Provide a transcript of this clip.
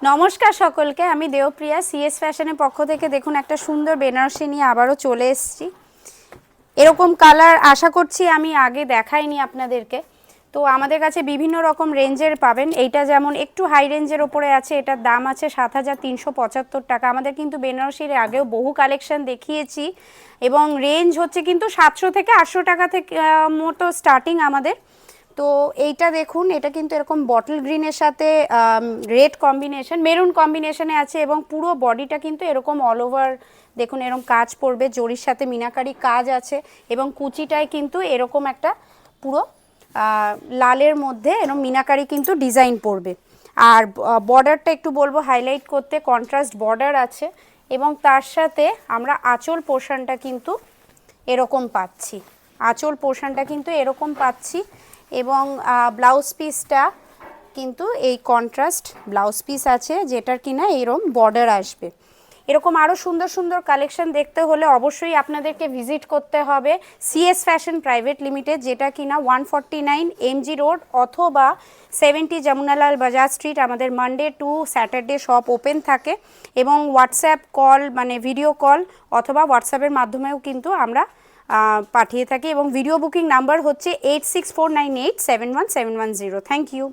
নমস্কার সকলকে, আমি দেবপ্রিয়া সিএস ফ্যাশনের পক্ষ থেকে। দেখুন একটা সুন্দর বেনারসি নিয়ে আবারও চলে এসেছি। এরকম কালার আশা করছি আমি আগে দেখাইনি আপনাদেরকে। তো আমাদের কাছে বিভিন্ন রকম রেঞ্জের পাবেন। এইটা যেমন একটু হাই রেঞ্জের ওপরে আছে, এটার দাম আছে ৭,৩৭৫ টাকা। আমাদের কিন্তু বেনারসির আগেও বহু কালেকশন দেখিয়েছি এবং রেঞ্জ হচ্ছে কিন্তু ৭০০ থেকে ৮০০ টাকা থেকে মতো স্টার্টিং আমাদের। তো এইটা দেখুন, এটা কিন্তু এরকম বটল গ্রিনের সাথে রেড কম্বিনেশন, মেরুন কম্বিনেশনে আছে এবং পুরো বডিটা কিন্তু এরকম অল ওভার দেখুন এরকম কাজ পড়বে, জরির সাথে মিনাকারি কাজ আছে এবং কুচিটায় কিন্তু এরকম একটা পুরো লালের মধ্যে এরকম মিনাকারি কিন্তু ডিজাইন পড়বে। আর বর্ডারটা একটু বলবো হাইলাইট করতে, কন্ট্রাস্ট বর্ডার আছে এবং তার সাথে আমরা আঁচল পোর্শনটা কিন্তু এরকম পাচ্ছি। আঁচল পোর্শনটা কিন্তু এরকম পাচ্ছি এবং ব্লাউজ পিসটা কিন্তু এই কন্ট্রাস্ট ব্লাউজ পিস আছে, যেটার কিনা এরকম বর্ডার আসবে। এরকম আরও সুন্দর সুন্দর কালেকশন দেখতে হলে অবশ্যই আপনাদেরকে ভিজিট করতে হবে সিএস ফ্যাশন প্রাইভেট লিমিটেড, যেটা কিনা 149 এমজি রোড অথবা 70 যমুনালাল বাজার স্ট্রিট। আমাদের Monday to Saturday shop open থাকে এবং হোয়াটসঅ্যাপ কল মানে ভিডিও কল অথবা হোয়াটসঅ্যাপের মাধ্যমেও কিন্তু আমরা পাঠিয়ে থাকি এবং ভিডিও বুকিং নাম্বার হচ্ছে 8649871710। Thank you.